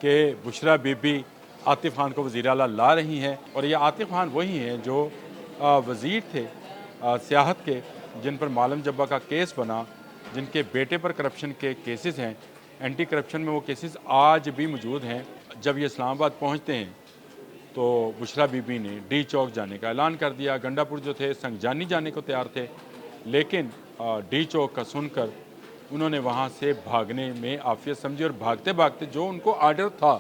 कि बुशरा बीबी आतिफ़ खान को वज़ीर आला ला रही हैं और ये आतिफ़ खान वही हैं जो वज़ीर थे सियाहत के, जिन पर मालम जब्बा का केस बना, जिनके बेटे पर करप्शन के केसेस हैं। एंटी करप्शन में वो केसेस आज भी मौजूद हैं। जब ये इस्लामाबाद पहुँचते हैं तो बुशरा बीबी ने डी चौक जाने का ऐलान कर दिया। गंडापुर जो थे संगजानी जाने को तैयार थे, लेकिन डी चौक का सुनकर उन्होंने वहाँ से भागने में आफियत समझी और भागते भागते जो उनको आर्डर था।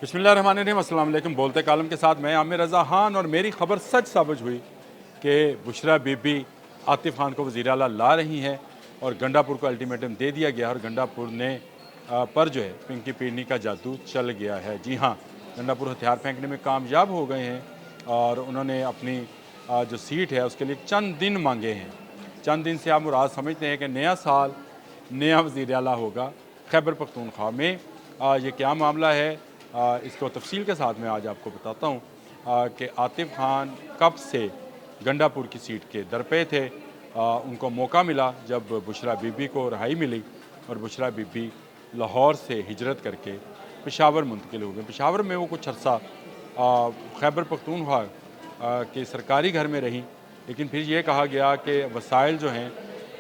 बिस्मिल्लाहिर्रहमानिर्रहीम, अस्सलाम वालेकुम। बोलते कालम के साथ मैं आमिर रज़ा खान और मेरी खबर सच साबित हुई कि बुशरा बीबी आतिफ़ खान को वज़ीर आला ला रही हैं और गंडापुर को अल्टीमेटम दे दिया गया और गंडापुर ने पर जो है पिंकी पीरनी का जादू चल गया है। जी हाँ, गंडापुर हथियार फेंकने में कामयाब हो गए हैं और उन्होंने अपनी जो सीट है उसके लिए चंद दिन मांगे हैं। चंद दिन से आप मुराद समझते हैं कि नया साल नया वज़ीर आला होगा खैबर पख्तूनख्वा में। ये क्या मामला है, इसको तफसील के साथ मैं आज आपको बताता हूँ कि आतिफ़ खान कब से गंडापुर की सीट के दर पे थे। उनको मौका मिला जब बुशरा बीबी को रिहाई मिली और बुशरा बीबी लाहौर से हिजरत करके पेशावर मुंतकिल हो गए। पेशावर में वो कुछ अर्सा खैबर पख्तूनख्वा के सरकारी घर में रहीं, लेकिन फिर ये कहा गया कि वसाइल जो हैं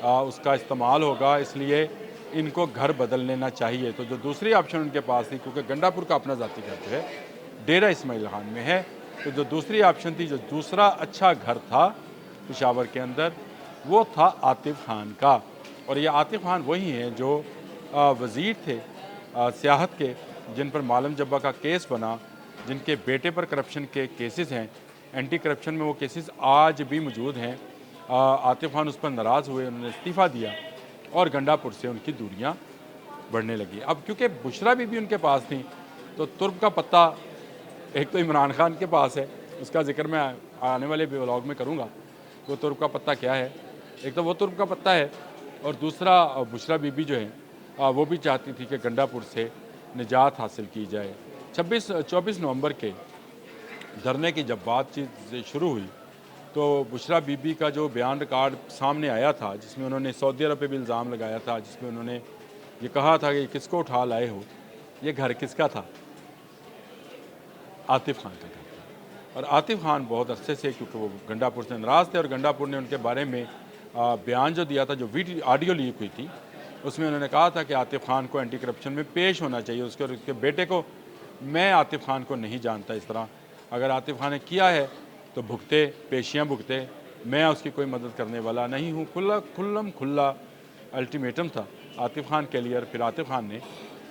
उसका इस्तेमाल होगा, इसलिए इनको घर बदल लेना चाहिए। तो जो दूसरी ऑप्शन उनके पास थी, क्योंकि गंडापुर का अपना ज़ाती घर जो है डेरा इस्माइल खान में है, तो जो दूसरी ऑप्शन थी, जो दूसरा अच्छा घर था पेशावर के अंदर, वो था आतिफ़ खान का। और ये आतिफ़ खान वही हैं जो वज़ीर थे सियाहत के, जिन पर मालम जब्बा का केस बना, जिनके बेटे पर करप्शन के केसेस हैं। एंटी करप्शन में वो केसेस आज भी मौजूद हैं। आतिफ़ खान उस पर नाराज़ हुए, उन्होंने इस्तीफ़ा दिया और गंडापुर से उनकी दूरियां बढ़ने लगी। अब क्योंकि बुशरा बीबी उनके पास थी, तो तुर्क का पत्ता एक तो इमरान खान के पास है, उसका जिक्र मैं आने वाले व्लॉग में करूँगा। वो तुर्क का पत्ता क्या है, एक तो वो तुर्क का पत्ता है और दूसरा बुशरा बीबी जो है वो भी चाहती थी कि गंडापुर से निजात हासिल की जाए। 24 नवंबर के धरने की जब बातचीत शुरू हुई तो बुशरा बीबी का जो बयान रिकॉर्ड सामने आया था, जिसमें उन्होंने सऊदी अरब पे भी इल्ज़ाम लगाया था, जिसमें उन्होंने ये कहा था कि किसको उठा लाए हो, ये घर किसका था, आतिफ़ खान का घर था। और आतिफ़ खान बहुत अरसे से, क्योंकि वो गंडापुर से नाराज़ थे और गंडापुर ने उनके बारे में बयान जो दिया था, जो वीडियो ऑडियो लीक हुई थी, उसमें उन्होंने कहा था कि आतिफ़ खान को एंटी करप्शन में पेश होना चाहिए, उसके और उसके बेटे को। मैं आतिफ़ खान को नहीं जानता इस तरह, अगर आतिफ़ खान ने किया है तो भुगते, पेशियाँ भुगते, मैं उसकी कोई मदद करने वाला नहीं हूँ। खुल्ला अल्टीमेटम था आतिफ़ खान के लिए। और फिर आतिफ़ खान ने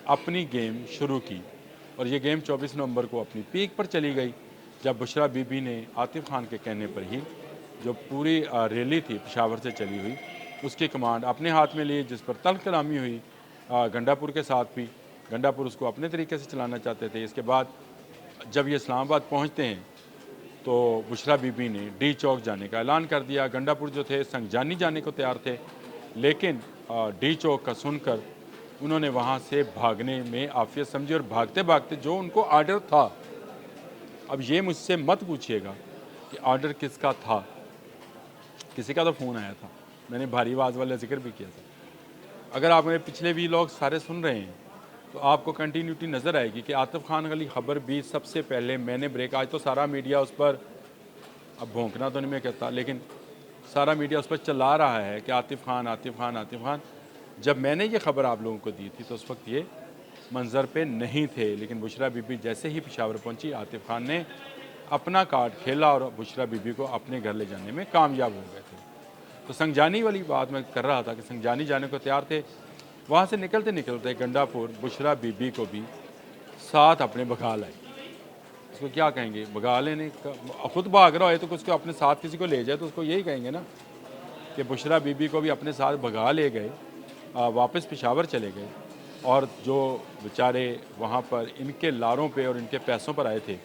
अपनी गेम शुरू की और ये गेम 24 नवंबर को अपनी पीक पर चली गई, जब बुशरा बीबी ने आतिफ़ खान के कहने पर ही जो पूरी रैली थी पेशावर से चली हुई, उसकी कमांड अपने हाथ में ली, जिस पर तल्ख़ कलामी हुई गंडापुर के साथ भी। गंडापुर उसको अपने तरीके से चलाना चाहते थे। इसके बाद जब ये इस्लामाबाद पहुँचते हैं तो बुशरा बीबी ने डी चौक जाने का ऐलान कर दिया। गंडापुर जो थे संगजानी जाने को तैयार थे, लेकिन डी चौक का सुनकर उन्होंने वहाँ से भागने में आफियत समझी और भागते भागते जो उनको आर्डर था, अब ये मुझसे मत पूछिएगा कि आर्डर किसका था, किसी का तो फ़ोन आया था, मैंने भारी आवाज़ वाला जिक्र भी किया था। अगर आप मेरे पिछले व्लॉग सारे सुन रहे हैं तो आपको कंटिन्यूटी नज़र आएगी कि आतिफ़ खान वाली ख़बर भी सबसे पहले मैंने ब्रेक, आज तो सारा मीडिया उस पर, अब भौंकना तो नहीं मैं कहता, लेकिन सारा मीडिया उस पर चला रहा है कि आतिफ़ खान आतिफ़ खान आतिफ़ खान। जब मैंने ये ख़बर आप लोगों को दी थी तो उस वक्त ये मंज़र पे नहीं थे, लेकिन बुशरा बीबी जैसे ही पेशावर पहुंची, आतिफ़ खान ने अपना कार्ड खेला और बुशरा बीबी को अपने घर ले जाने में कामयाब हो गए थे। तो संगजानी वाली बात मैं कर रहा था कि संगजानी जाने को तैयार थे। वहाँ से निकलते निकलते गंडापुर बुशरा बीबी को भी साथ अपने भगा लाए। उसको क्या कहेंगे, भगा लेने का, खुद भाग रहा है तो उसको अपने साथ किसी को ले जाए तो उसको यही कहेंगे ना कि बुशरा बीबी को भी अपने साथ भगा ले गए, वापस पेशावर चले गए। और जो बेचारे वहाँ पर इनके लारों पे और इनके पैसों पर आए थे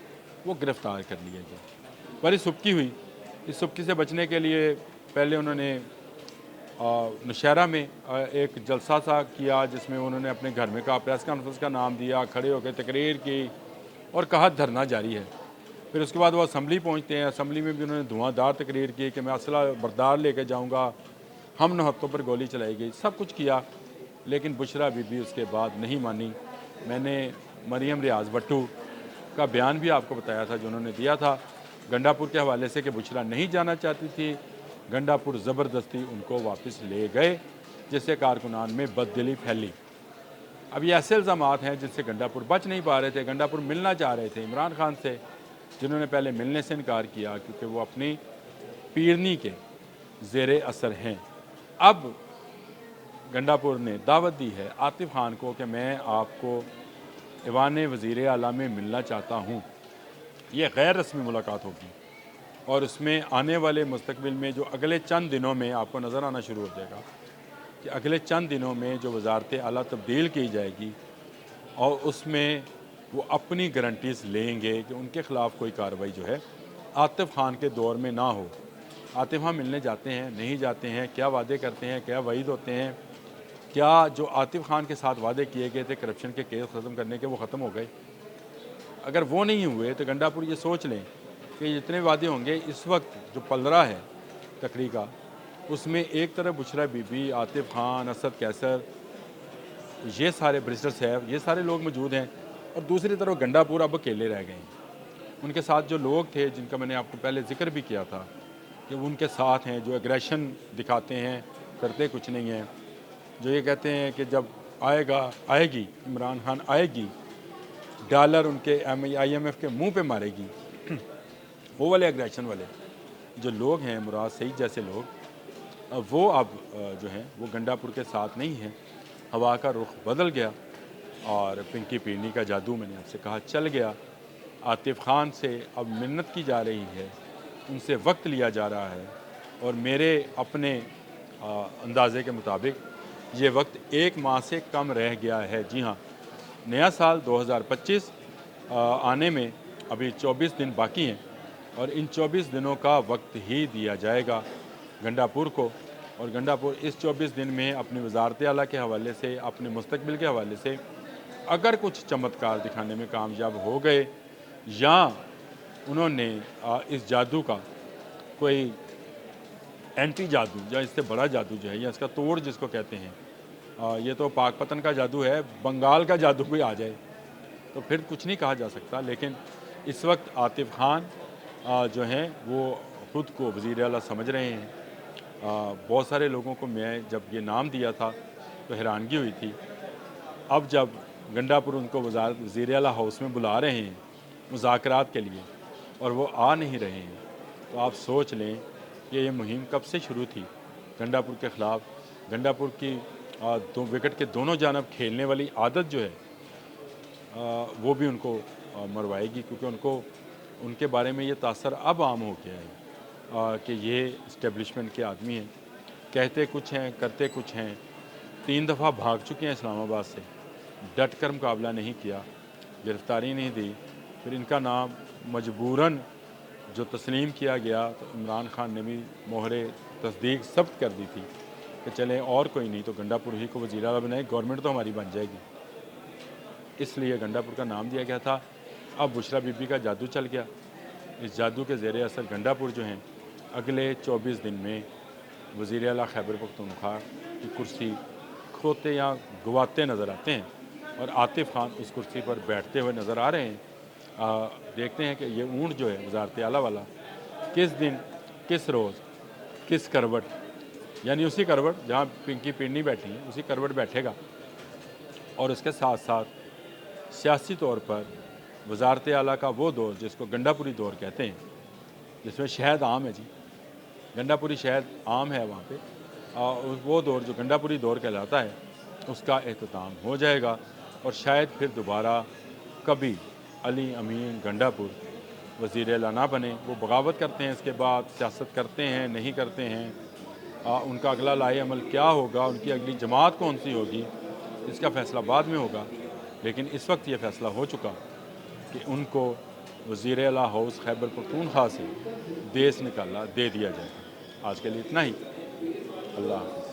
वो गिरफ़्तार कर लिए गए। बड़ी सुबकी हुई। इस सुबकी से बचने के लिए पहले उन्होंने नौशहरा में एक जलसा सा किया, जिसमें उन्होंने अपने घर में कहा, प्रेस कॉन्फ्रेंस का नाम दिया, खड़े होकर तकरीर की और कहा धरना जारी है। फिर उसके बाद वो असम्बली पहुँचते हैं, असम्बली में भी उन्होंने धुआंधार तकरीर की कि मैं असला बरदार लेकर जाऊँगा, हम नहत्तों पर गोली चलाई गई, सब कुछ किया, लेकिन बुशरा बीबी उसके बाद नहीं मानी। मैंने मरियम रियाज भट्टू का बयान भी आपको बताया था जो उन्होंने दिया था गंडापुर के हवाले से कि बुशरा नहीं जाना चाहती थी, गंडापुर ज़बरदस्ती उनको वापस ले गए, जिससे कारकुनान में बददिली फैली। अब ये ऐसे इल्ज़ामात हैं जिनसे गंडापुर बच नहीं पा रहे थे। गंडापुर मिलना चाह रहे थे इमरान खान से, जिन्होंने पहले मिलने से इनकार किया क्योंकि वो अपनी पीरनी के ज़ेरे असर हैं। अब गंडापुर ने दावत दी है आतिफ़ खान को कि मैं आपको ऐवान वज़ीर आला में मिलना चाहता हूँ। ये गैर रस्मी मुलाकात होगी और उसमें आने वाले मुस्तकबिल में जो अगले चंद दिनों में आपको नज़र आना शुरू हो जाएगा कि अगले चंद दिनों में जो वज़ारत आला तब्दील की जाएगी और उसमें वो अपनी गारंटीज़ लेंगे कि उनके ख़िलाफ़ कोई कार्रवाई जो है आतिफ़ खान के दौर में ना हो। आतिफ़ खान मिलने जाते हैं, नहीं जाते हैं, क्या वादे करते हैं, क्या वईद होते हैं, क्या जो आतिफ़ खान के साथ वादे किए गए थे करप्शन के केस ख़त्म करने के वो ख़त्म हो गए? अगर वो नहीं हुए तो गंडापुर ये सोच लें कि जितने वादे होंगे इस वक्त जो पलरा है तकरीर का, उसमें एक तरफ बुशरा बीबी, आतिफ़ खान, असद कैसर, ये सारे बैरिस्टर साहब, ये सारे लोग मौजूद हैं और दूसरी तरफ गंडापुर अब अकेले रह गए हैं। उनके साथ जो लोग थे जिनका मैंने आपको पहले ज़िक्र भी किया था कि वो उनके साथ हैं, जो एग्रेशन दिखाते हैं, करते कुछ नहीं हैं, जो ये कहते हैं कि जब आएगी इमरान खान आएगी, डॉलर उनके IMF के मुंह पे मारेगी, वो वाले एग्रेशन वाले जो लोग हैं, मुराद सईद जैसे लोग, वो अब जो हैं वो गंडापुर के साथ नहीं हैं। हवा का रुख बदल गया और पिंकी पीरनी का जादू मैंने आपसे कहा चल गया। आतिफ़ खान से अब मिन्नत की जा रही है, उनसे वक्त लिया जा रहा है और मेरे अपने अंदाज़े के मुताबिक ये वक्त 1 माह से कम रह गया है। जी हाँ, नया साल 2025 आने में अभी 24 दिन बाकी हैं और इन 24 दिनों का वक्त ही दिया जाएगा गंडापुर को और गंडापुर इस 24 दिन में अपनी वज़ारत आला के हवाले से, अपने मुस्तकबिल के हवाले से अगर कुछ चमत्कार दिखाने में कामयाब हो गए या उन्होंने इस जादू का कोई एंटी जादू या इससे बड़ा जादू जो है या इसका तोड़ जिसको कहते हैं, ये तो पाकपतन का जादू है, बंगाल का जादू कोई आ जाए तो फिर कुछ नहीं कहा जा सकता। लेकिन इस वक्त आतिफ़ खान जो हैं वो ख़ुद को वज़ीर आला समझ रहे हैं। बहुत सारे लोगों को मैं जब ये नाम दिया था तो हैरानगी हुई थी। अब जब गंडापुर उनको वज़ीर आला हाउस में बुला रहे हैं मुज़ाकरात के लिए और वो आ नहीं रहे हैं, तो आप सोच लें कि ये मुहिम कब से शुरू थी गंडापुर के ख़िलाफ़। गंडापुर की 2 विकेट के दोनों जानब खेलने वाली आदत जो है वो भी उनको मरवाएगी, क्योंकि उनको उनके बारे में ये तासर अब आम हो गया है कि ये इस्टेब्लिशमेंट के आदमी हैं, कहते कुछ हैं, करते कुछ हैं। 3 दफ़ा भाग चुके हैं इस्लामाबाद से, डट कर मुकाबला नहीं किया, गिरफ्तारी नहीं दी, फिर इनका नाम मजबूरन जो तस्लीम किया गया तो इमरान खान ने भी मोहरे तस्दीक सब्त कर दी थी कि चलें और कोई नहीं तो गंडापुर ही को वज़ीर आला बनाए, गवर्नमेंट तो हमारी बन जाएगी, इसलिए गंडापुर का नाम दिया गया था। अब बुशरा बीबी का जादू चल गया। इस जादू के ज़ेरे असर गंडापुर जो हैं अगले 24 दिन में वज़ीर आला खैबर पख्तूनख्वा की कुर्सी खोते या गवाते नज़र आते हैं और आतिफ़ खान उस कुर्सी पर बैठते हुए नज़र आ रहे हैं। देखते हैं कि ये ऊँट जो है वज़ारत आला वाला किस दिन, किस रोज़, किस करवट, यानी उसी करवट जहाँ पिंकी पीरनी बैठी है उसी करवट बैठेगा और उसके साथ साथ सियासी तौर पर वज़ारत आला का वो दौर जिसको गंडापुरी दौर कहते हैं, जिसमें शहद आम है जी, गंडापुरी शहद आम है वहाँ पे, वो दौर जो गंडापुरी दौर कहलाता है उसका एहतताम हो जाएगा और शायद फिर दोबारा कभी अली अमीन गंडापुर वज़ीर आला ना बने। वो बगावत करते हैं, इसके बाद सियासत करते हैं, नहीं करते हैं, उनका अगला लाए अमल क्या होगा, उनकी अगली जमात कौन सी होगी, इसका फ़ैसला बाद में होगा। लेकिन इस वक्त ये फ़ैसला हो चुका कि उनको वज़ीर आला हाउस खैबर पख्तूनख्वा से देश निकाला दे दिया जाए। आज के लिए इतना ही। अल्लाह हाफ़िज़।